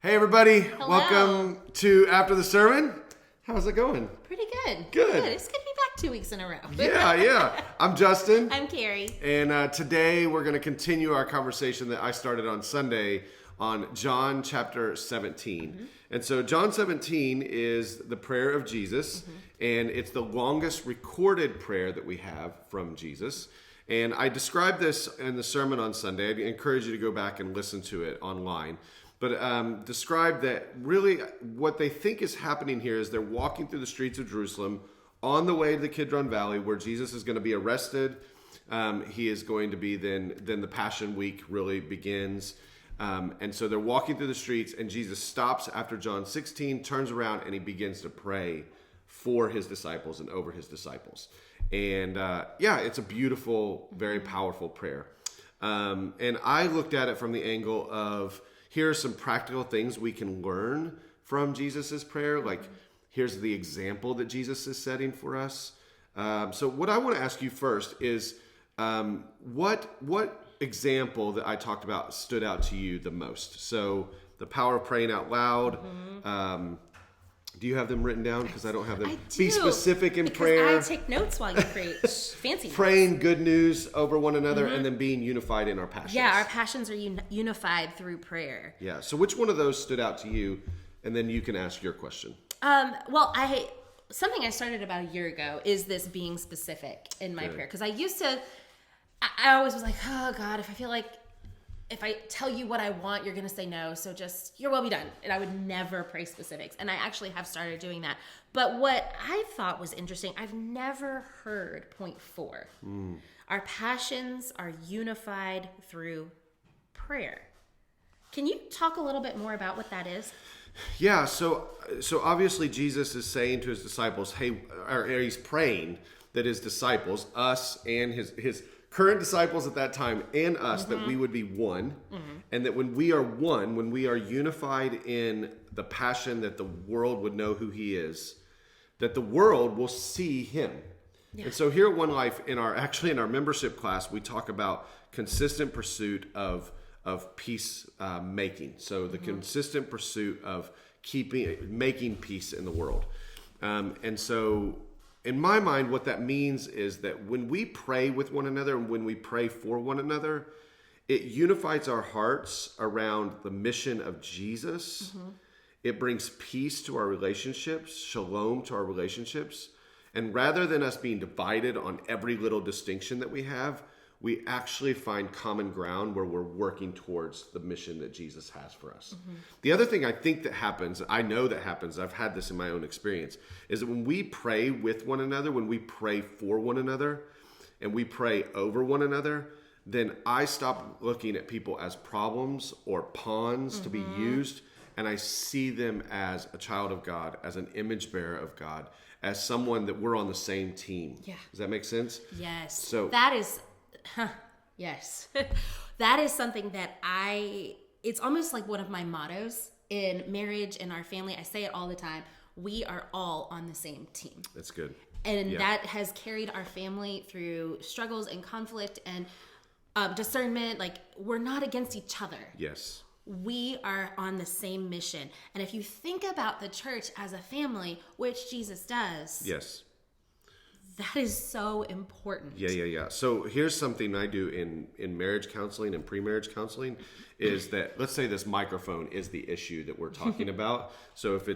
Hey everybody, Hello. Welcome to After the Sermon. How's it going? Pretty good. Good. It's good to be back 2 weeks in a row. Yeah. I'm Justin. I'm Carrie. And today we're going to continue our conversation that I started on Sunday on John chapter 17. Mm-hmm. And so John 17 is the prayer of Jesus, and it's the longest recorded prayer that we have from Jesus. And I described this in the sermon on Sunday. I'd encourage you to go back and listen to it online. But describe that really what they think is happening here is they're walking through the streets of Jerusalem on the way to the Kidron Valley where Jesus is going to be arrested. He is going to be then the Passion Week really begins. And so they're walking through the streets and Jesus stops after John 16, turns around and he begins to pray for his disciples and over his disciples. And it's a beautiful, very powerful prayer. And I looked at it from the angle of, here are some practical things we can learn from Jesus's prayer. Like, here's the example that Jesus is setting for us. So what I want to ask you first is, what example that I talked about stood out to you the most? So the power of praying out loud. Do you have them written down? Because I don't have them. I do. Be specific in because prayer. I take notes while you preach. Fancy notes. Praying good news over one another and then being unified in our passions. Yeah, our passions are unified through prayer. Yeah. So which one of those stood out to you? And then you can ask your question. Something I started about a year ago is this being specific in my prayer. Because I always was like, oh God, if I tell you what I want, you're going to say no. So just, your will be done. And I would never pray specifics. And I actually have started doing that. But what I thought was interesting, I've never heard point 4. Our passions are unified through prayer. Can you talk a little bit more about what that is? Yeah. So obviously Jesus is saying to his disciples, or he's praying that his disciples, us and his current disciples at that time and us, that we would be one. And that when we are one, when we are unified in the passion that the world would know who he is, that the world will see him. Yeah. And so here at One Life, in our membership class, we talk about consistent pursuit of peace making. So the consistent pursuit of making peace in the world. And so in my mind, what that means is that when we pray with one another and when we pray for one another, it unifies our hearts around the mission of Jesus. It brings peace to our relationships, shalom to our relationships. And rather than us being divided on every little distinction that we have, we actually find common ground where we're working towards the mission that Jesus has for us. The other thing I think that happens, I know that happens, I've had this in my own experience, is that when we pray with one another, when we pray for one another, and we pray over one another, then I stop looking at people as problems or pawns to be used, and I see them as a child of God, as an image bearer of God, as someone that we're on the same team. Yeah. Does that make sense? Yes. So that is... yes. That is something that it's almost like one of my mottos in marriage and our family. I say it all the time. We are all on the same team. That's good. And that has carried our family through struggles and conflict and discernment. Like, we're not against each other. Yes. We are on the same mission. And if you think about the church as a family, which Jesus does. Yes. That is so important. Yeah. So here's something I do in marriage counseling and pre-marriage counseling is that, let's say this microphone is the issue that we're talking about. So if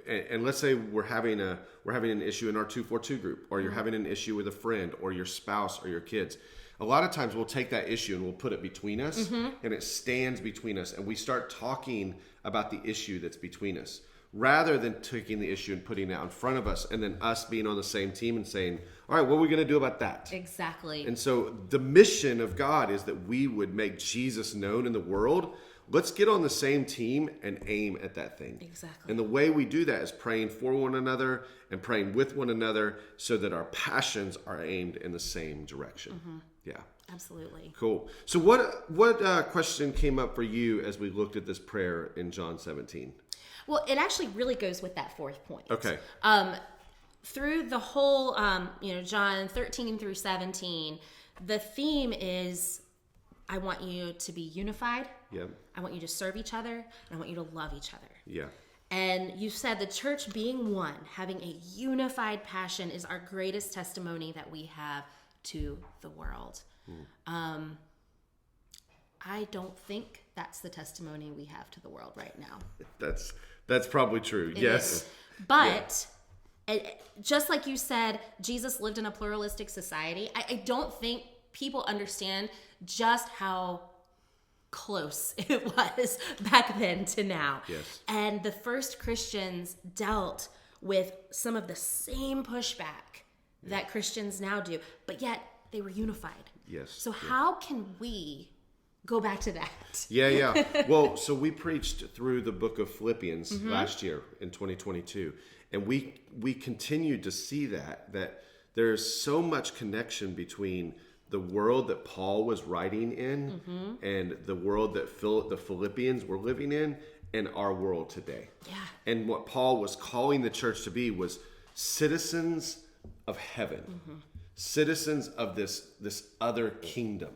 and let's say we're having an issue in our 242 group, or you're having an issue with a friend or your spouse or your kids. A lot of times we'll take that issue and we'll put it between us, and it stands between us, and we start talking about the issue that's between us, rather than taking the issue and putting it out in front of us and then us being on the same team and saying, all right, what are we going to do about that? Exactly. And so the mission of God is that we would make Jesus known in the world. Let's get on the same team and aim at that thing. Exactly. And the way we do that is praying for one another and praying with one another so that our passions are aimed in the same direction. Yeah. Absolutely. Cool. So what question came up for you as we looked at this prayer in John 17? Well, it actually really goes with that 4th point. Okay. Through the whole, John 13 through 17, the theme is, I want you to be unified. Yep. I want you to serve each other, and I want you to love each other. Yeah. And you said the church being one, having a unified passion, is our greatest testimony that we have to the world. I don't think that's the testimony we have to the world right now. That's probably true. Yes. But just like you said, Jesus lived in a pluralistic society. I don't think people understand just how close it was back then to now. Yes. And the first Christians dealt with some of the same pushback that Christians now do, but yet they were unified. Yes. So how can we go back to that? Yeah. Well, so we preached through the book of Philippians last year in 2022, and we continued to see that there's so much connection between the world that Paul was writing in and the world that the Philippians were living in and our world today. Yeah. And what Paul was calling the church to be was citizens of heaven, citizens of this other kingdom.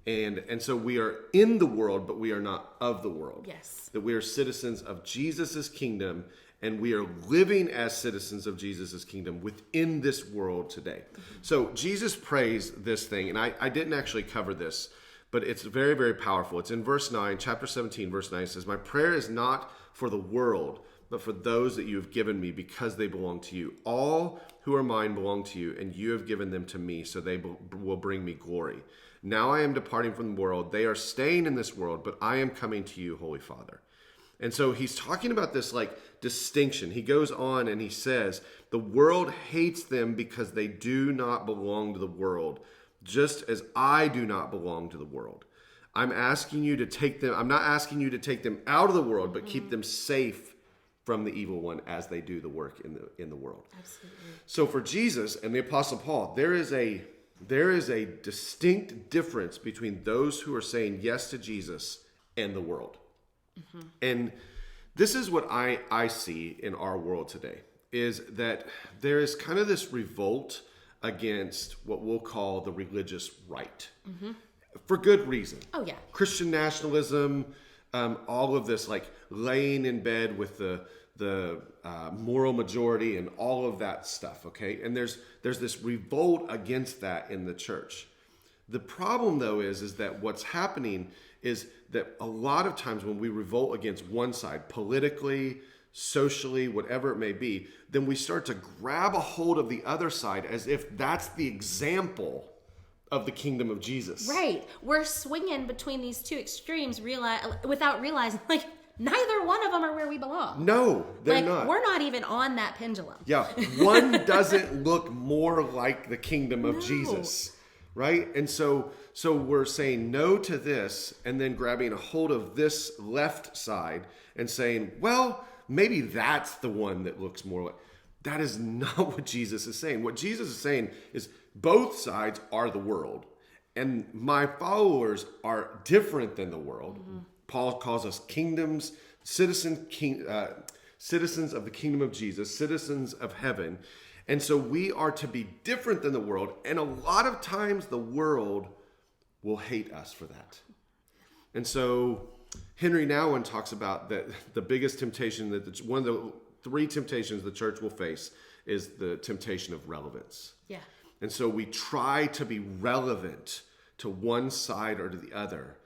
And so we are in the world, but we are not of the world. Yes. That we are citizens of Jesus's kingdom, and we are living as citizens of Jesus's kingdom within this world today. So Jesus prays this thing, and I didn't actually cover this, but it's very, very powerful. It's in verse 9, chapter 17, verse 9. It says, "My prayer is not for the world, but for those that you have given me, because they belong to you. All who are mine belong to you, and you have given them to me, so they will bring me glory. Now I am departing from the world. They are staying in this world, but I am coming to you, Holy Father." And so he's talking about this distinction. He goes on and he says, the world hates them because they do not belong to the world, just as I do not belong to the world. I'm asking you to take them. I'm not asking you to take them out of the world, but keep them safe from the evil one as they do the work in the world. Absolutely. So for Jesus and the Apostle Paul, there is a distinct difference between those who are saying yes to Jesus and the world. And this is what I see in our world today, is that there is kind of this revolt against what we'll call the religious right, for good reason. Oh, yeah. Christian nationalism, all of this laying in bed with the moral majority and all of that stuff, okay? And there's this revolt against that in the church. The problem, though, is that what's happening is that a lot of times when we revolt against one side, politically, socially, whatever it may be, then we start to grab a hold of the other side as if that's the example of the kingdom of Jesus. Right. We're swinging between these two extremes without realizing, neither one of them are where we belong. No, they're not. We're not even on that pendulum. Yeah, one doesn't look more like the kingdom of Jesus, right? And so we're saying no to this and then grabbing a hold of this left side and saying, well, maybe that's the one that looks more like. That is not what Jesus is saying. What Jesus is saying is both sides are the world, and my followers are different than the world. Paul calls us citizens of the kingdom of Jesus, citizens of heaven. And so we are to be different than the world. And a lot of times the world will hate us for that. And so Henry Nouwen talks about that the biggest temptation, one of the three temptations the church will face is the temptation of relevance. Yeah. And so we try to be relevant to one side or to the other,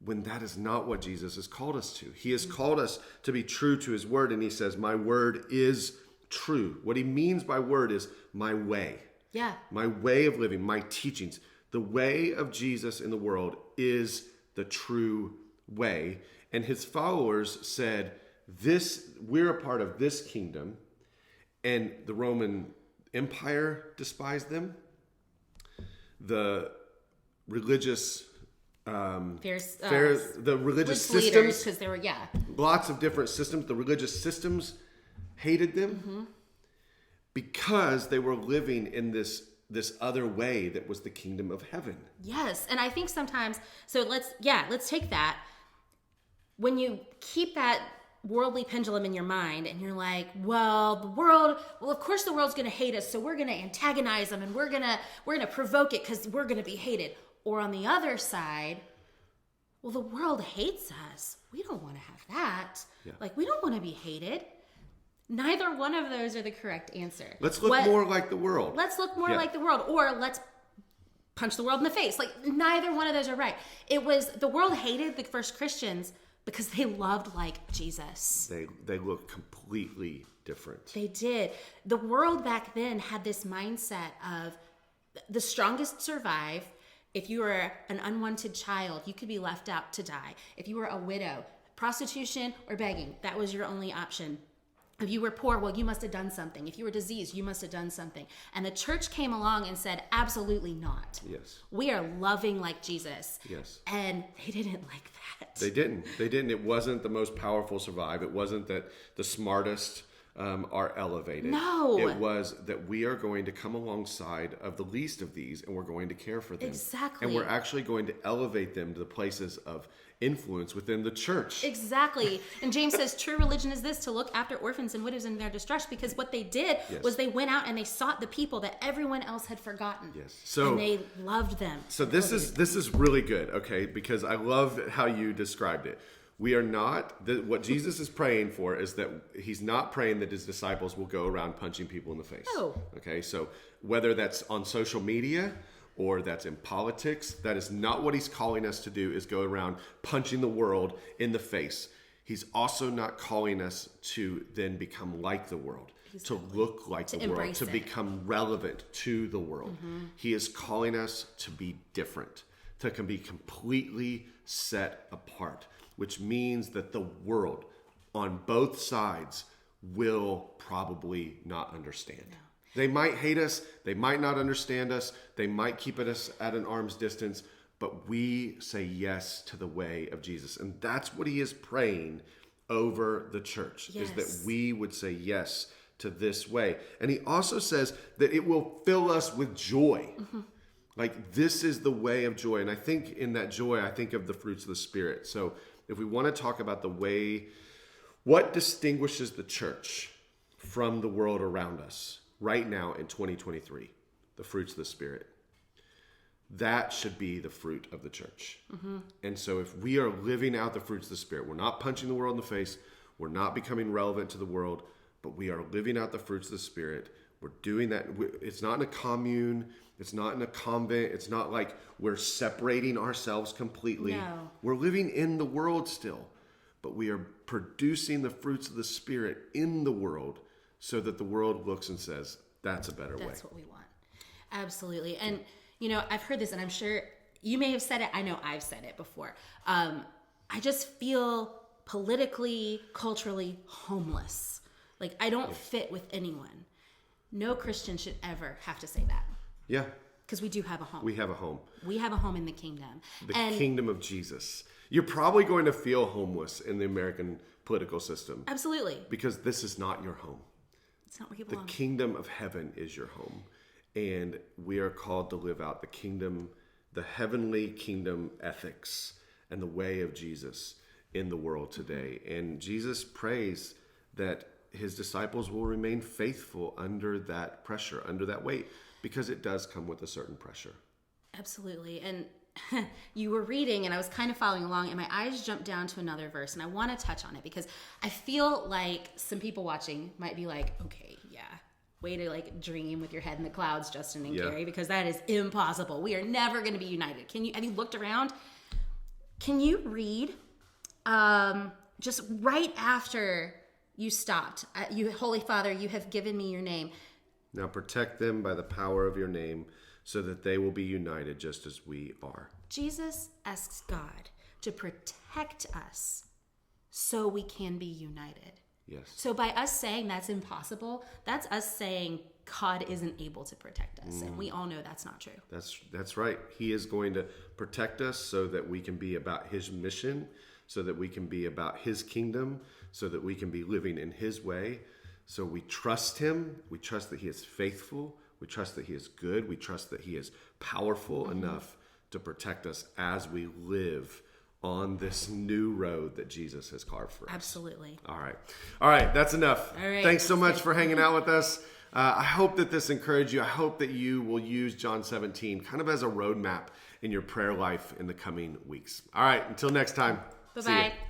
when that is not what Jesus has called us to. He has called us to be true to his word, and he says, my word is true. What he means by word is my way. Yeah. My way of living, my teachings. The way of Jesus in the world is the true way. And his followers said, we're a part of this kingdom, and the Roman Empire despised them. The religious the religious systems, because they were lots of different systems. The religious systems hated them because they were living in this other way that was the kingdom of heaven. Yes, and I think sometimes, so let's take that. When you keep that worldly pendulum in your mind and you're like, of course the world's going to hate us, so we're going to antagonize them and we're going to provoke it because we're going to be hated. Or on the other side, well, the world hates us. We don't want to have that. Yeah. Like, we don't want to be hated. Neither one of those are the correct answer. Let's look more like the world. Let's look more like the world, or let's punch the world in the face. Like, neither one of those are right. It was, the world hated the first Christians because they loved like Jesus. They look completely different. They did. The world back then had this mindset of the strongest survive. If you were an unwanted child, you could be left out to die. If you were a widow, prostitution or begging, that was your only option. If you were poor, well, you must have done something. If you were diseased, you must have done something. And the church came along and said, absolutely not. Yes. We are loving like Jesus. Yes. And they didn't like that. They didn't. It wasn't the most powerful survive. It wasn't that the smartest are elevated. No. It was that we are going to come alongside of the least of these, and we're going to care for them. Exactly. And we're actually going to elevate them to the places of influence within the church. Exactly. And James says, true religion is this, to look after orphans and widows in their distress, because what they did was they went out and they sought the people that everyone else had forgotten. Yes. So, and they loved them. So this is really good, okay? Because I love how you described it. We are not, what Jesus is praying for is that he's not praying that his disciples will go around punching people in the face. No. Okay, so whether that's on social media or that's in politics, that is not what he's calling us to do, is go around punching the world in the face. He's also not calling us to then become like the world, to look like the world, to become relevant to the world. Mm-hmm. He is calling us to be different, to be completely set apart, which means that the world on both sides will probably not understand. No. They might hate us, they might not understand us, they might keep us at an arm's distance, but we say yes to the way of Jesus. And that's what he is praying over the church, is that we would say yes to this way. And he also says that it will fill us with joy. Mm-hmm. Like, this is the way of joy. And I think in that joy, I think of the fruits of the Spirit. So if we want to talk about the way, what distinguishes the church from the world around us right now in 2023, the fruits of the Spirit, that should be the fruit of the church. Mm-hmm. And so if we are living out the fruits of the Spirit, we're not punching the world in the face, we're not becoming relevant to the world, but we are living out the fruits of the Spirit. We're doing that. It's not in a commune. It's not in a convent. It's not like we're separating ourselves completely. No. We're living in the world still, but we are producing the fruits of the Spirit in the world so that the world looks and says, that's a better way. That's what we want. Absolutely. And, you know, I've heard this, and I'm sure you may have said it. I know I've said it before. I just feel politically, culturally homeless. Like, I don't fit with anyone. No Christian should ever have to say that. Yeah. Because we do have a home. We have a home. We have a home in the kingdom. The kingdom of Jesus. You're probably going to feel homeless in the American political system. Absolutely. Because this is not your home. It's not where you belong. The kingdom of heaven is your home. And we are called to live out the kingdom, the heavenly kingdom ethics and the way of Jesus in the world today. And Jesus prays that his disciples will remain faithful under that pressure, under that weight, because it does come with a certain pressure. Absolutely. And you were reading, and I was kind of following along, and my eyes jumped down to another verse, and I want to touch on it because I feel like some people watching might be like, okay, yeah, way to like dream with your head in the clouds, Justin and Carrie, because that is impossible. We are never going to be united. Have you looked around? Can you read just right after you stopped? You, Holy Father, you have given me your name. Now protect them by the power of your name so that they will be united just as we are. Jesus asks God to protect us so we can be united. Yes. So by us saying that's impossible, that's us saying God isn't able to protect us. And we all know that's not true. That's right. He is going to protect us so that we can be about his mission, so that we can be about his kingdom, so that we can be living in his way. So we trust him. We trust that he is faithful. We trust that he is good. We trust that he is powerful enough to protect us as we live on this new road that Jesus has carved for us. Absolutely. All right. That's enough. All right. Thanks so much for hanging out with us. I hope that this encouraged you. I hope that you will use John 17 kind of as a roadmap in your prayer life in the coming weeks. All right, until next time. See ya. Bye-bye.